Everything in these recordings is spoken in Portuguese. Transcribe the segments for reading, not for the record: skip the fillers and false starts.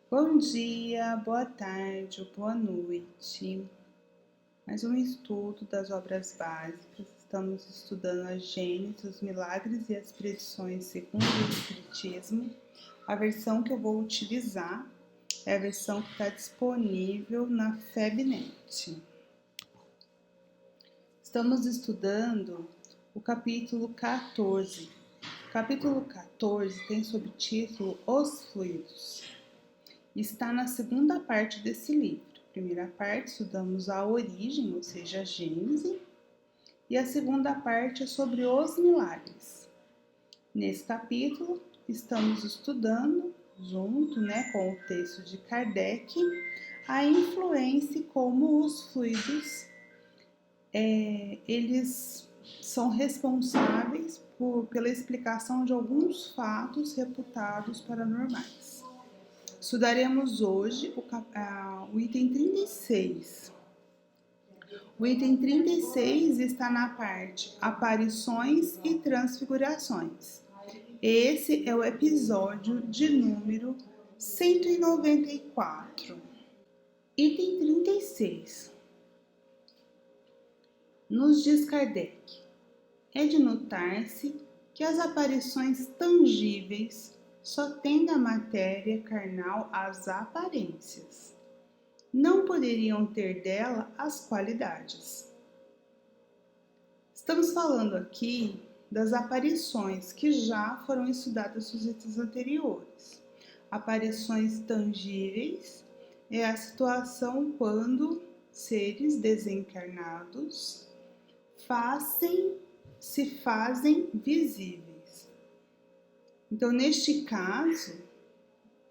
Bom dia, boa tarde ou boa noite. Mais um estudo das obras básicas. Estamos estudando a Gênese, os milagres e as predições segundo o Espiritismo. A versão que eu vou utilizar é a versão que está disponível na FEBNet. Estamos estudando o capítulo 14. O capítulo 14 tem subtítulo Os Fluidos. Está na segunda parte desse livro. Primeira parte, estudamos a origem, ou seja, a Gênese, e a segunda parte é sobre os milagres. Nesse capítulo, estamos estudando, junto com o texto de Kardec, a influência e como os fluidos eles são responsáveis pela explicação de alguns fatos reputados paranormais. Estudaremos hoje o item 36. O item 36 está na parte Aparições e Transfigurações. Esse é o episódio de número 194. Item 36. Nos diz Kardec: é de notar-se que as aparições tangíveis só têm da matéria carnal as aparências. Não poderiam ter dela as qualidades. Estamos falando aqui das aparições que já foram estudadas nos itens anteriores. Aparições tangíveis é a situação quando seres desencarnados se fazem visíveis. Então, neste caso,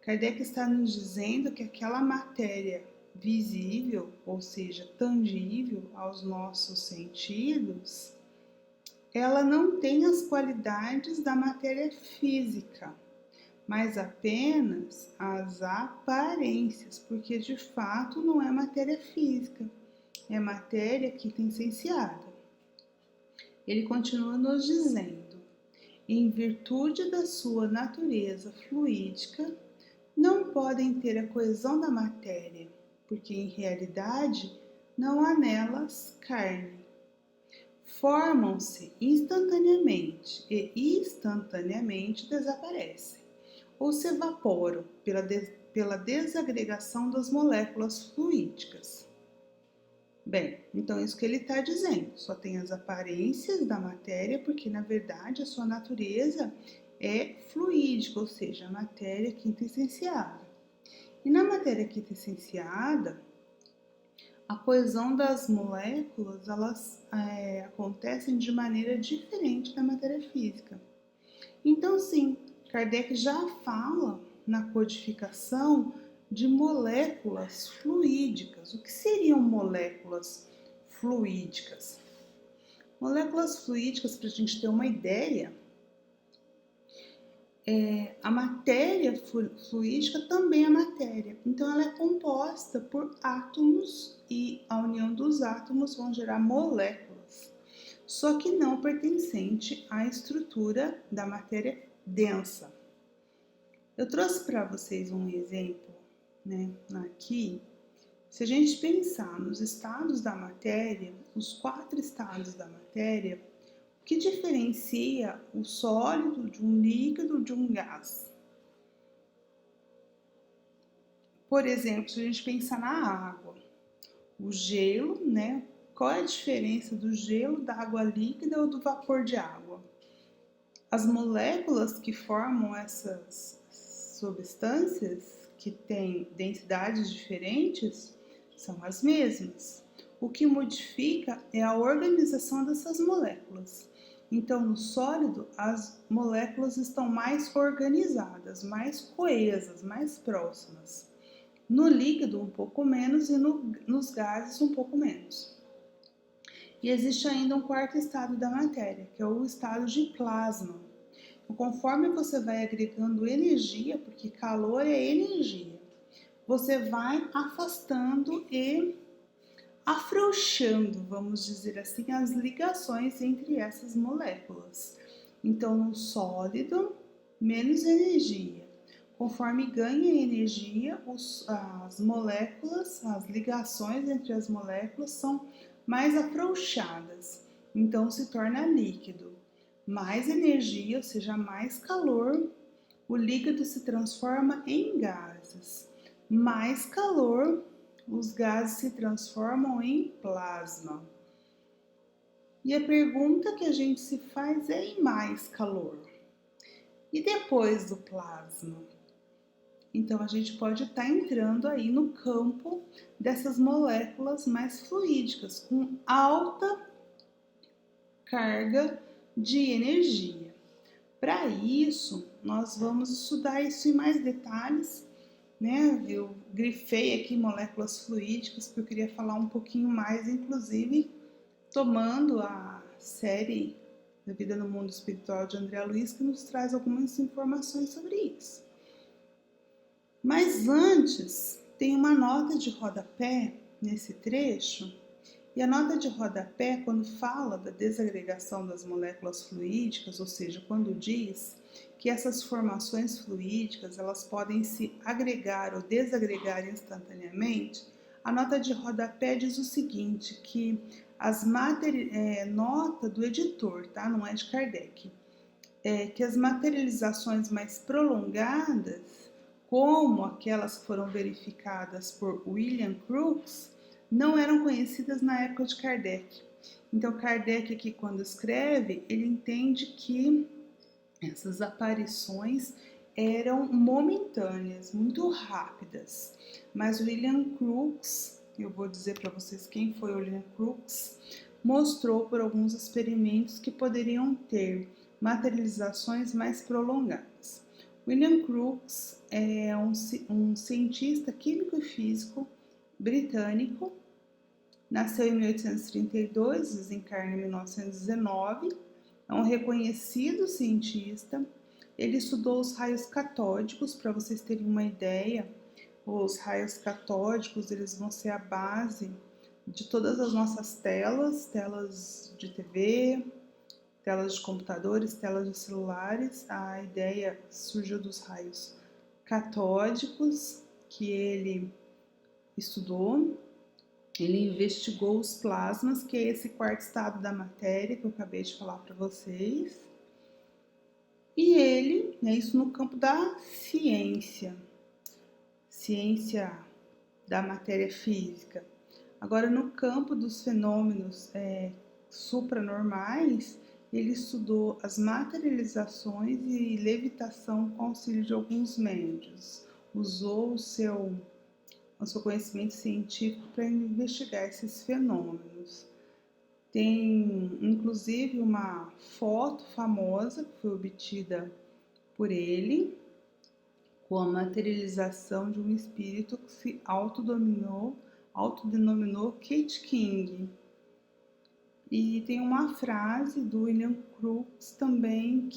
Kardec está nos dizendo que aquela matéria visível, ou seja, tangível aos nossos sentidos, ela não tem as qualidades da matéria física, mas apenas as aparências, porque de fato não é matéria física, é matéria quintessenciada. Ele continua nos dizendo: em virtude da sua natureza fluídica, não podem ter a coesão da matéria, porque em realidade não há nelas carne. Formam-se instantaneamente e instantaneamente desaparecem, ou se evaporam pela desagregação das moléculas fluídicas. Bem, então isso que ele está dizendo, só tem as aparências da matéria, porque na verdade a sua natureza é fluídica, ou seja, a matéria quintessenciada. E na matéria quintessenciada, a coesão das moléculas, elas acontecem de maneira diferente da matéria física. Então, sim, Kardec já fala na codificação de moléculas fluídicas. O que seriam moléculas fluídicas? Moléculas fluídicas, para a gente ter uma ideia, a matéria fluídica também é matéria. Então, ela é composta por átomos e a união dos átomos vão gerar moléculas, só que não pertencente à estrutura da matéria densa. Eu trouxe para vocês um exemplo, aqui. Se a gente pensar nos estados da matéria, os 4 estados da matéria, o que diferencia o sólido de um líquido de um gás? Por exemplo, se a gente pensar na água, o gelo, qual é a diferença do gelo, da água líquida ou do vapor de água? As moléculas que formam essas substâncias, que têm densidades diferentes, são as mesmas. O que modifica é a organização dessas moléculas. Então, no sólido, as moléculas estão mais organizadas, mais coesas, mais próximas. No líquido, um pouco menos, e nos gases, um pouco menos. E existe ainda um 4º estado da matéria, que é o estado de plasma. Conforme você vai agregando energia, porque calor é energia, você vai afastando e afrouxando, vamos dizer assim, as ligações entre essas moléculas. Então, no sólido, menos energia. Conforme ganha energia, as moléculas, as ligações entre as moléculas são mais afrouxadas, então se torna líquido. Mais energia, ou seja, mais calor, o líquido se transforma em gases. Mais calor, os gases se transformam em plasma. E a pergunta que a gente se faz é: em mais calor? E depois do plasma? Então a gente pode estar entrando aí no campo dessas moléculas mais fluídicas, com alta carga de energia. Para isso, nós vamos estudar isso em mais detalhes, né? Eu grifei aqui moléculas fluídicas porque eu queria falar um pouquinho mais, inclusive tomando a série da Vida no Mundo Espiritual de André Luiz, que nos traz algumas informações sobre isso. Mas antes, tem uma nota de rodapé nesse trecho, e a nota de rodapé, quando fala da desagregação das moléculas fluídicas, ou seja, quando diz que essas formações fluídicas elas podem se agregar ou desagregar instantaneamente, a nota de rodapé diz o seguinte, que nota do editor, tá? Não é de Kardec, que as materializações mais prolongadas, como aquelas que foram verificadas por William Crookes, não eram conhecidas na época de Kardec. Então, Kardec aqui, quando escreve, ele entende que essas aparições eram momentâneas, muito rápidas. Mas William Crookes, eu vou dizer para vocês quem foi William Crookes, mostrou por alguns experimentos que poderiam ter materializações mais prolongadas. William Crookes é um cientista químico e físico britânico, nasceu em 1832, desencarna em 1919, é um reconhecido cientista. Ele estudou os raios catódicos, para vocês terem uma ideia, os raios catódicos eles vão ser a base de todas as nossas telas de TV, telas de computadores, telas de celulares. A ideia surgiu dos raios catódicos que ele estudou. Ele investigou os plasmas, que é esse quarto estado da matéria que eu acabei de falar para vocês. E ele, isso no campo da ciência da matéria física. Agora, no campo dos fenômenos supranormais, ele estudou as materializações e levitação com auxílio de alguns médios. Usou o seu conhecimento científico para investigar esses fenômenos. Tem, inclusive, uma foto famosa que foi obtida por ele, com a materialização de um espírito que se autodenominou Kate King. E tem uma frase do William Crookes também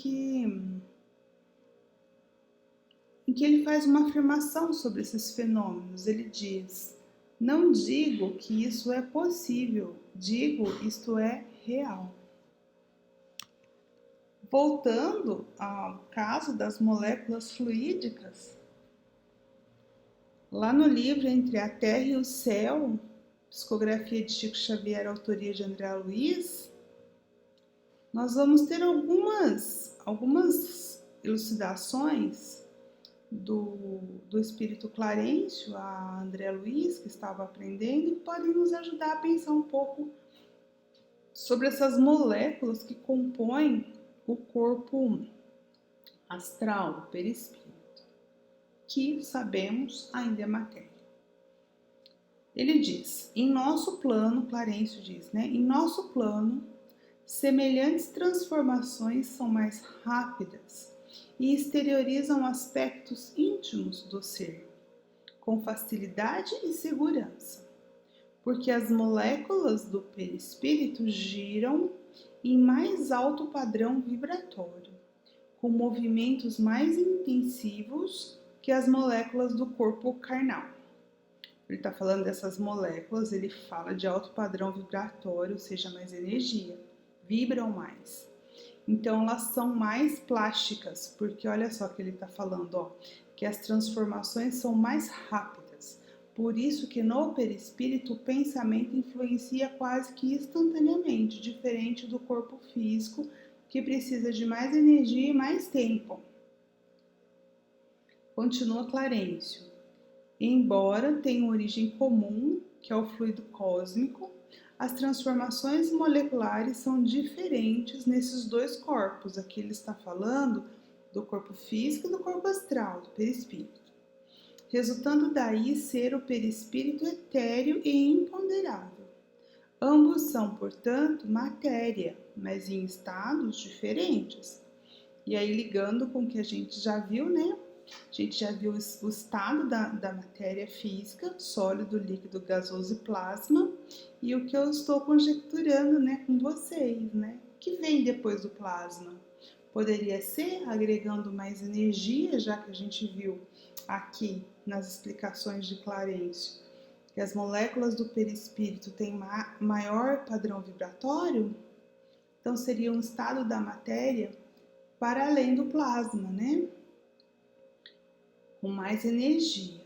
em que ele faz uma afirmação sobre esses fenômenos. Ele diz: não digo que isso é possível, digo isto é real. Voltando ao caso das moléculas fluídicas, lá no livro Entre a Terra e o Céu, psicografia de Chico Xavier, autoria de André Luiz, nós vamos ter algumas elucidações do espírito Clarencio, a André Luiz, que estava aprendendo, que podem nos ajudar a pensar um pouco sobre essas moléculas que compõem o corpo astral, o perispírito, que sabemos ainda é matéria. Ele diz, em nosso plano, Clarencio diz, em nosso plano, semelhantes transformações são mais rápidas e exteriorizam aspectos íntimos do ser, com facilidade e segurança, porque as moléculas do perispírito giram em mais alto padrão vibratório, com movimentos mais intensivos que as moléculas do corpo carnal. Ele está falando dessas moléculas, ele fala de alto padrão vibratório, ou seja, mais energia, vibram mais. Então, elas são mais plásticas, porque olha só o que ele está falando, que as transformações são mais rápidas. Por isso que no perispírito o pensamento influencia quase que instantaneamente, diferente do corpo físico, que precisa de mais energia e mais tempo. Continua Clarencio. Embora tenham origem comum, que é o fluido cósmico, as transformações moleculares são diferentes nesses dois corpos. Aqui ele está falando do corpo físico e do corpo astral, do perispírito. Resultando daí ser o perispírito etéreo e imponderável. Ambos são, portanto, matéria, mas em estados diferentes. E aí, ligando com o que a gente já viu, né? A gente já viu o estado da matéria física, sólido, líquido, gasoso e plasma, e o que eu estou conjecturando, né, com vocês, né? O que vem depois do plasma? Poderia ser agregando mais energia, já que a gente viu aqui nas explicações de Clarencio que as moléculas do perispírito têm maior padrão vibratório, então seria um estado da matéria para além do plasma, né? Com mais energia.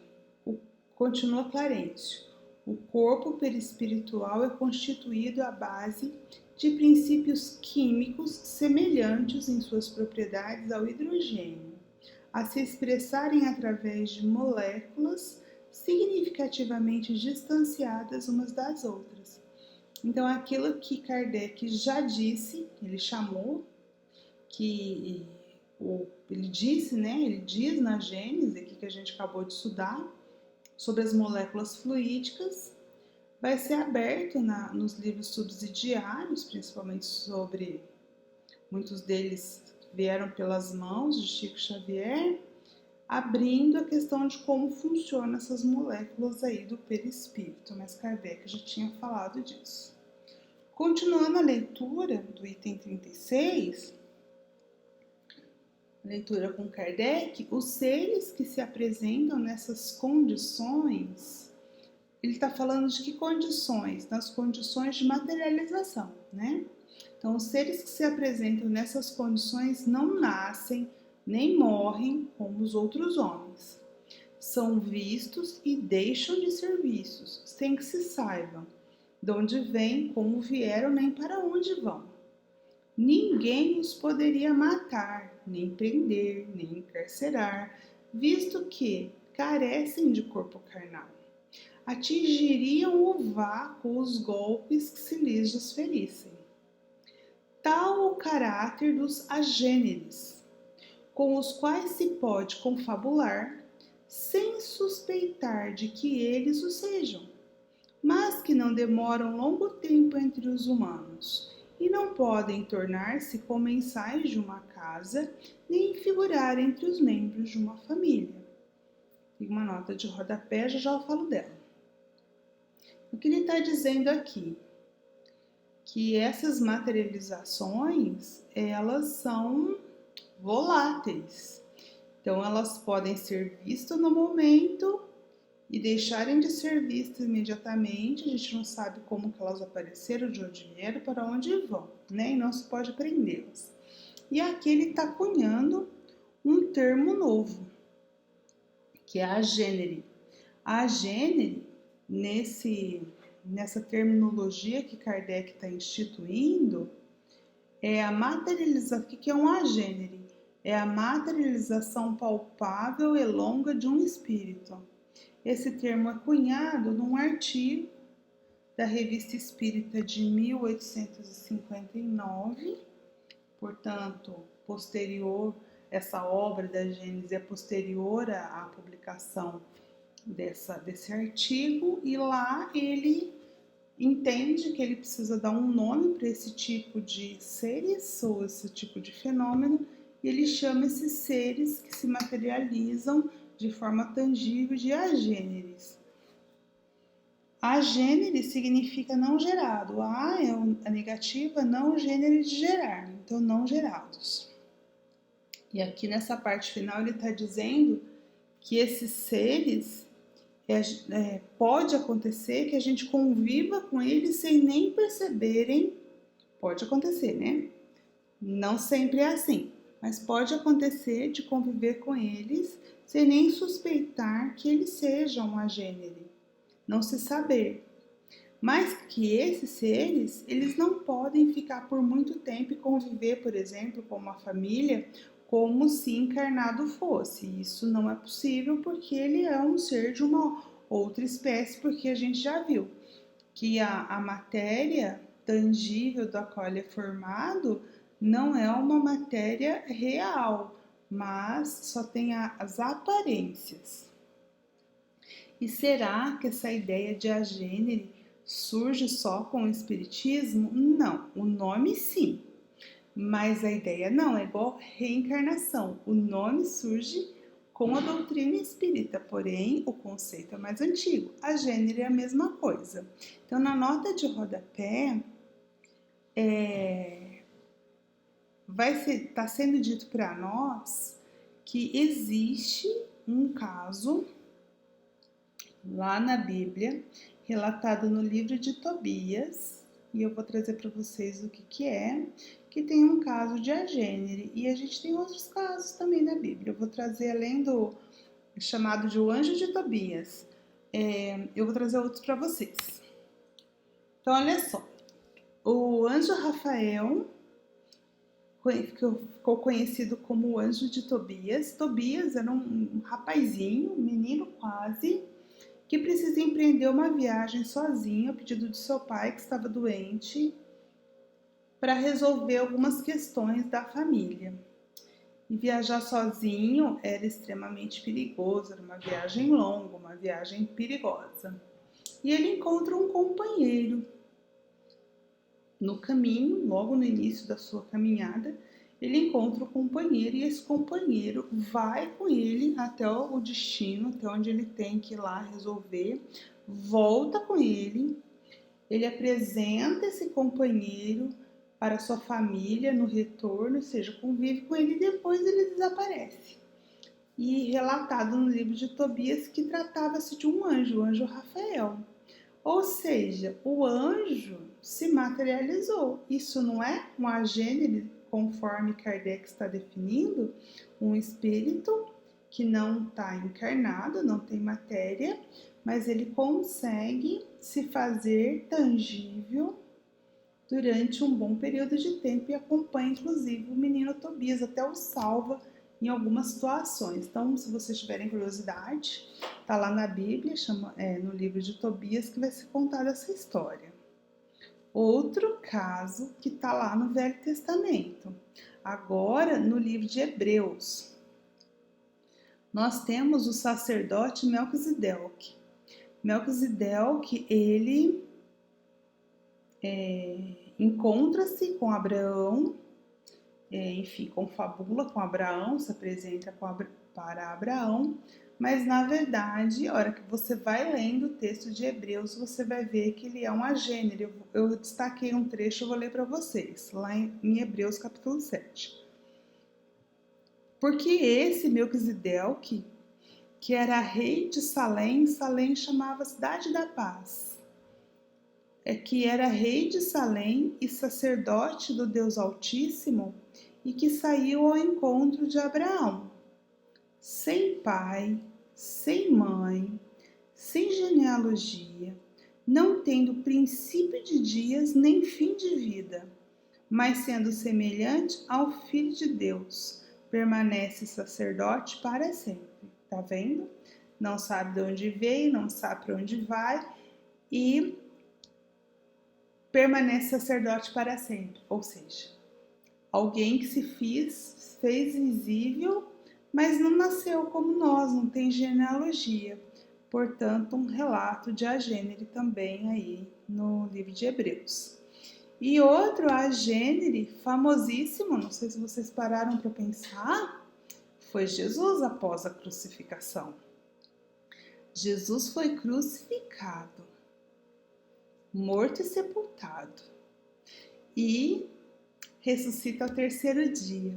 Continua Clarencio. O corpo perispiritual é constituído à base de princípios químicos semelhantes em suas propriedades ao hidrogênio, a se expressarem através de moléculas significativamente distanciadas umas das outras. Então, aquilo que Kardec já disse, ele chamou, que ele disse, né? Ele diz na Gênese, aqui que a gente acabou de estudar, sobre as moléculas fluídicas, vai ser aberto nos livros subsidiários, principalmente sobre, muitos deles vieram pelas mãos de Chico Xavier, abrindo a questão de como funcionam essas moléculas aí do perispírito, mas Kardec já tinha falado disso. Continuando a leitura do item 36, leitura com Kardec, os seres que se apresentam nessas condições, ele está falando de que condições? Nas condições de materialização, né? Então, os seres que se apresentam nessas condições não nascem nem morrem como os outros homens. São vistos e deixam de ser vistos, sem que se saibam de onde vêm, como vieram, nem para onde vão. Ninguém os poderia matar, nem prender, nem encarcerar, visto que carecem de corpo carnal. Atingiriam o vácuo os golpes que se lhes desferissem. Tal o caráter dos agêneres, com os quais se pode confabular, sem suspeitar de que eles o sejam, mas que não demoram longo tempo entre os humanos, e não podem tornar-se comensais de uma casa, nem figurar entre os membros de uma família. Tem uma nota de rodapé, já eu falo dela. O que ele está dizendo aqui? Que essas materializações, elas são voláteis. Então, elas podem ser vistas no momento e deixarem de ser vistas imediatamente. A gente não sabe como que elas apareceram, de onde vieram, para onde vão, né? E não se pode prendê-las. E aqui ele está cunhando um termo novo, que é a gênere. A gênere, nessa terminologia que Kardec está instituindo, é a materialização. O que é um agênere? É a materialização palpável e longa de um espírito. Esse termo é cunhado num artigo da Revista Espírita de 1859, portanto, posterior, essa obra da Gênese é posterior à publicação desse artigo, e lá ele entende que ele precisa dar um nome para esse tipo de seres ou esse tipo de fenômeno, e ele chama esses seres que se materializam de forma tangível de agêneres. Agênere significa não gerado. A é a negativa, não gênere de gerar, então não gerados. E aqui nessa parte final ele está dizendo que esses seres, pode acontecer que a gente conviva com eles sem nem perceberem. Pode acontecer, né? Não sempre é assim, mas pode acontecer de conviver com eles sem nem suspeitar que eles sejam uma gênere, não se saber. Mas que esses seres, eles não podem ficar por muito tempo e conviver, por exemplo, com uma família, como se encarnado fosse. Isso não é possível porque ele é um ser de uma outra espécie, porque a gente já viu que a matéria tangível da qual ele é formado não é uma matéria real, mas só tem as aparências. E será que essa ideia de agênere surge só com o espiritismo? Não, o nome sim, mas a ideia não, é igual reencarnação. O nome surge com a doutrina espírita, porém o conceito é mais antigo. Agênere é a mesma coisa. Então, na nota de rodapé, está sendo dito para nós que existe um caso lá na Bíblia, relatado no livro de Tobias, e eu vou trazer para vocês o que é, que tem um caso de agênere, e a gente tem outros casos também na Bíblia. Eu vou trazer, além do chamado de o anjo de Tobias, eu vou trazer outros para vocês. Então, olha só, o anjo Rafael ficou conhecido como o anjo de Tobias. Tobias era um rapazinho, um menino quase, que precisa empreender uma viagem sozinho a pedido de seu pai, que estava doente, para resolver algumas questões da família. E viajar sozinho era extremamente perigoso, era uma viagem longa, uma viagem perigosa. E ele encontra um companheiro. No caminho, logo no início da sua caminhada, ele encontra o companheiro e esse companheiro vai com ele até o destino, até onde ele tem que ir lá resolver, volta com ele, ele apresenta esse companheiro para sua família no retorno, ou seja, convive com ele e depois ele desaparece. E relatado no livro de Tobias que tratava-se de um anjo, o anjo Rafael. Ou seja, o anjo se materializou. Isso não é um agênere, conforme Kardec está definindo, um espírito que não está encarnado, não tem matéria, mas ele consegue se fazer tangível durante um bom período de tempo e acompanha, inclusive, o menino Tobias, até o salva em algumas situações. Então, se vocês tiverem curiosidade, está lá na Bíblia, no livro de Tobias, que vai ser contada essa história. Outro caso que está lá no Velho Testamento. Agora, no livro de Hebreus, nós temos o sacerdote Melquisedeque. Melquisedeque, ele encontra-se com Abraão, confabula com Abraão, se apresenta para Abraão, mas na verdade, a hora que você vai lendo o texto de Hebreus, você vai ver que ele é um agênero. Eu destaquei um trecho, eu vou ler para vocês, lá em Hebreus capítulo 7. Porque esse Melquisedeque, que era rei de Salém, Salém chamava Cidade da Paz, que era rei de Salém e sacerdote do Deus Altíssimo, e que saiu ao encontro de Abraão, sem pai, sem mãe, sem genealogia, não tendo princípio de dias nem fim de vida, mas sendo semelhante ao Filho de Deus, permanece sacerdote para sempre. Tá vendo? Não sabe de onde veio, não sabe para onde vai e permanece sacerdote para sempre. Ou seja, alguém que se fez visível, mas não nasceu como nós, não tem genealogia. Portanto, um relato de agênere também aí no livro de Hebreus. E outro agênere famosíssimo, não sei se vocês pararam para pensar, foi Jesus após a crucificação. Jesus foi crucificado, morto e sepultado, e ressuscita ao terceiro dia.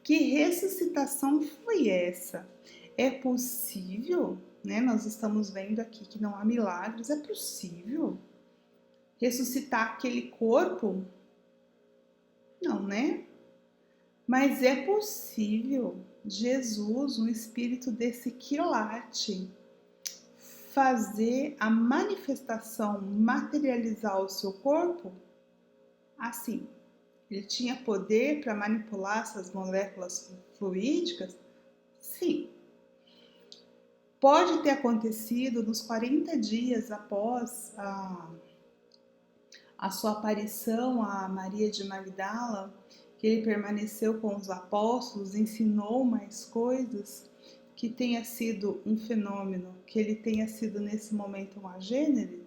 Que ressuscitação foi essa? É possível, né? Nós estamos vendo aqui que não há milagres, é possível ressuscitar aquele corpo? Não, né? Mas é possível Jesus, um espírito desse quilate, fazer a manifestação, materializar o seu corpo? Assim, ele tinha poder para manipular essas moléculas fluídicas? Sim. Pode ter acontecido nos 40 dias após a sua aparição a Maria de Magdala, que ele permaneceu com os apóstolos, ensinou mais coisas, que tenha sido um fenômeno, que ele tenha sido nesse momento um agênere?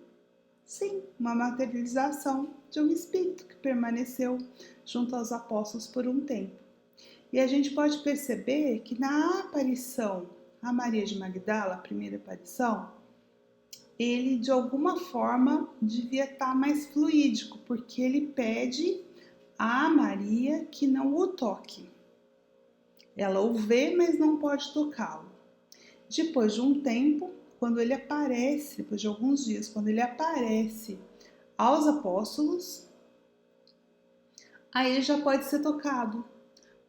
Sim, uma materialização de um espírito que permaneceu junto aos apóstolos por um tempo. E a gente pode perceber que na aparição a Maria de Magdala, a primeira aparição, ele de alguma forma devia estar mais fluídico, porque ele pede a Maria que não o toque. Ela o vê, mas não pode tocá-lo. Depois de um tempo, quando ele aparece, depois de alguns dias, quando ele aparece aos apóstolos, aí já pode ser tocado,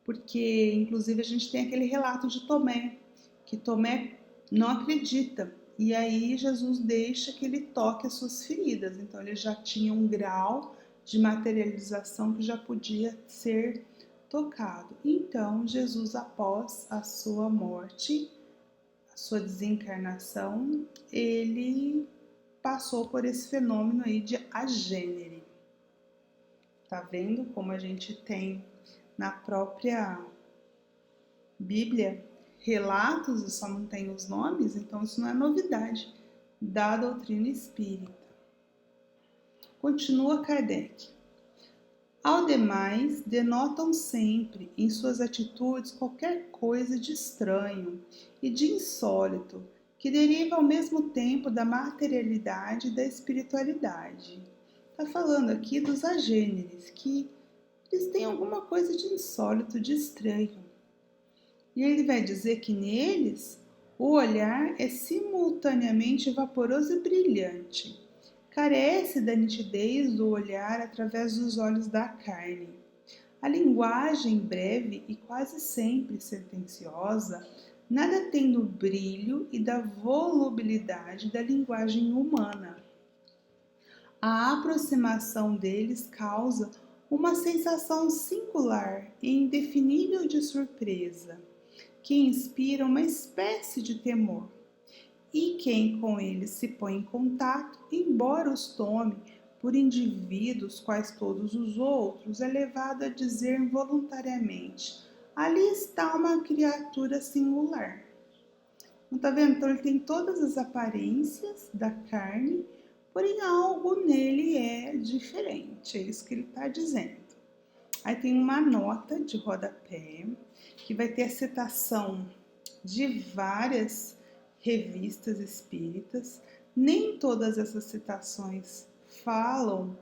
porque inclusive a gente tem aquele relato de Tomé, que Tomé não acredita, e aí Jesus deixa que ele toque as suas feridas, então ele já tinha um grau de materialização que já podia ser tocado. Então Jesus, após a sua morte, a sua desencarnação, ele passou por esse fenômeno aí de agênere. Tá vendo como a gente tem na própria Bíblia relatos e só não tem os nomes? Então isso não é novidade da doutrina espírita. Continua Kardec. Ao demais, denotam sempre em suas atitudes qualquer coisa de estranho e de insólito, que deriva ao mesmo tempo da materialidade e da espiritualidade. Está falando aqui dos agêneres, que eles têm alguma coisa de insólito, de estranho. E ele vai dizer que neles o olhar é simultaneamente vaporoso e brilhante. Carece da nitidez do olhar através dos olhos da carne. A linguagem breve e quase sempre sentenciosa nada tem do brilho e da volubilidade da linguagem humana. A aproximação deles causa uma sensação singular e indefinível de surpresa, que inspira uma espécie de temor. E quem com eles se põe em contato, embora os tome por indivíduos quais todos os outros, é levado a dizer voluntariamente: ali está uma criatura singular. Não tá vendo? Então ele tem todas as aparências da carne, porém algo nele é diferente. É isso que ele está dizendo. Aí tem uma nota de rodapé que vai ter a citação de várias revistas espíritas. Nem todas essas citações falam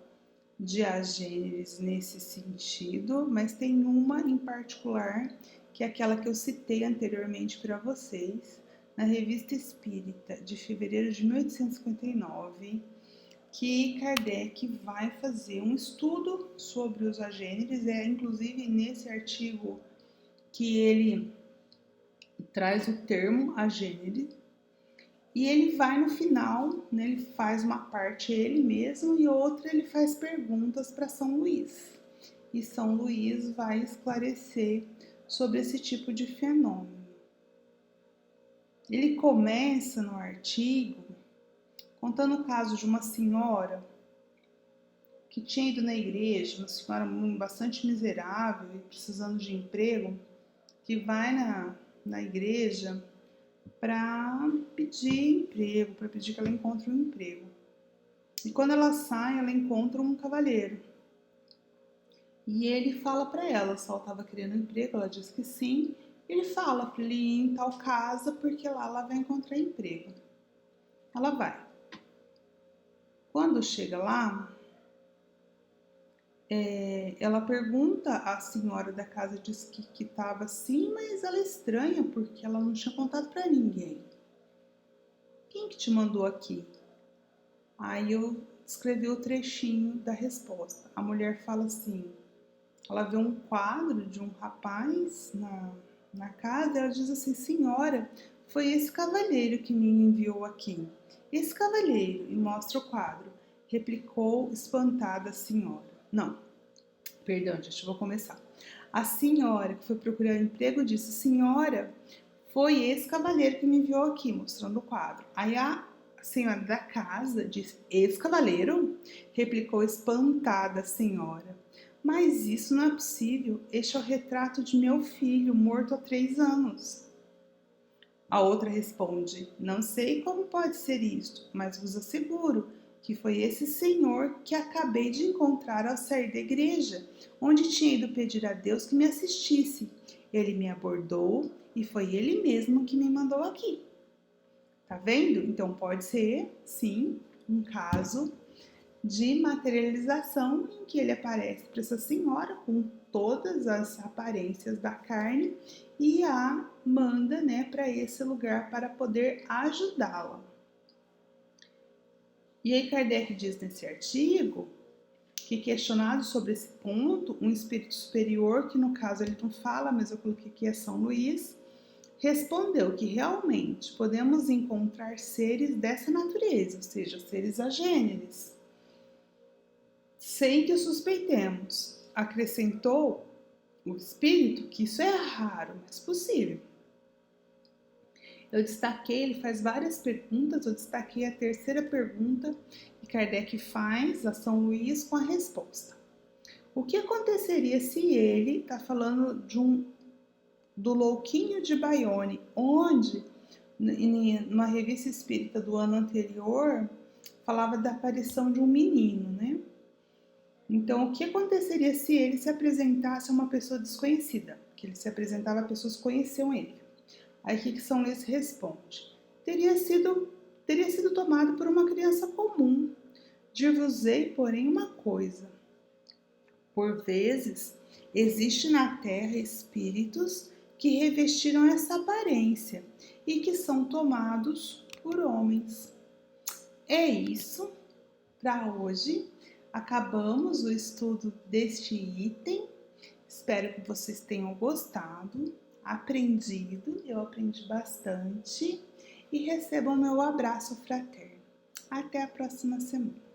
de agêneres nesse sentido, mas tem uma em particular, que é aquela que eu citei anteriormente para vocês, na Revista Espírita, de fevereiro de 1859, que Kardec vai fazer um estudo sobre os agêneres. É inclusive nesse artigo que ele traz o termo agênere, e ele vai no final, né, ele faz uma parte ele mesmo e outra ele faz perguntas para São Luís. E São Luís vai esclarecer sobre esse tipo de fenômeno. Ele começa no artigo contando o caso de uma senhora que tinha ido na igreja, uma senhora bastante miserável e precisando de emprego, que vai na igreja para pedir emprego, para pedir que ela encontre um emprego. E quando ela sai, ela encontra um cavalheiro. E ele fala para ela se ela estava querendo um emprego, ela diz que sim. Ele fala para ele ir em tal casa porque lá ela vai encontrar emprego. Ela vai. Quando chega lá, ela pergunta à senhora da casa, diz que estava assim, mas ela é estranha porque ela não tinha contado para ninguém. Quem que te mandou aqui? Aí eu escrevi o trechinho da resposta. A mulher fala assim: ela vê um quadro de um rapaz na casa, ela diz assim: senhora, foi esse cavalheiro que me enviou aqui. Esse cavalheiro, e mostra o quadro, replicou espantada a senhora. Não, perdão, gente, eu vou começar. A senhora que foi procurar emprego disse: senhora, foi esse cavalheiro que me enviou aqui, mostrando o quadro. Aí a senhora da casa disse: esse cavalheiro? Replicou espantada a senhora. Mas isso não é possível. Este é o retrato de meu filho, morto há 3 anos. A outra responde: não sei como pode ser isto, mas vos asseguro que foi esse senhor que acabei de encontrar ao sair da igreja, onde tinha ido pedir a Deus que me assistisse. Ele me abordou e foi ele mesmo que me mandou aqui. Tá vendo? Então pode ser, sim, um caso de materialização em que ele aparece para essa senhora com todas as aparências da carne e a manda, né, para esse lugar para poder ajudá-la. E aí Kardec diz nesse artigo que, questionado sobre esse ponto, um espírito superior, que no caso ele não fala, mas eu coloquei aqui é São Luís, respondeu que realmente podemos encontrar seres dessa natureza, ou seja, seres agêneres, sem que suspeitemos. Acrescentou o espírito que isso é raro, mas possível. Eu destaquei, ele faz várias perguntas, eu destaquei a terceira pergunta que Kardec faz a São Luís com a resposta. O que aconteceria se ele está falando do Louquinho de Bayonne, onde numa revista espírita do ano anterior falava da aparição de um menino, né? Então, o que aconteceria se ele se apresentasse a uma pessoa desconhecida? Que ele se apresentava a pessoas que conheciam ele. Aí o que São Luís responde? Teria sido tomado por uma criança comum. Dir-vos-ei, porém, uma coisa. Por vezes, existe na terra espíritos que revestiram essa aparência e que são tomados por homens. É isso para hoje. Acabamos o estudo deste item. Espero que vocês tenham gostado, aprendido, eu aprendi bastante, e recebam meu abraço fraterno. Até a próxima semana.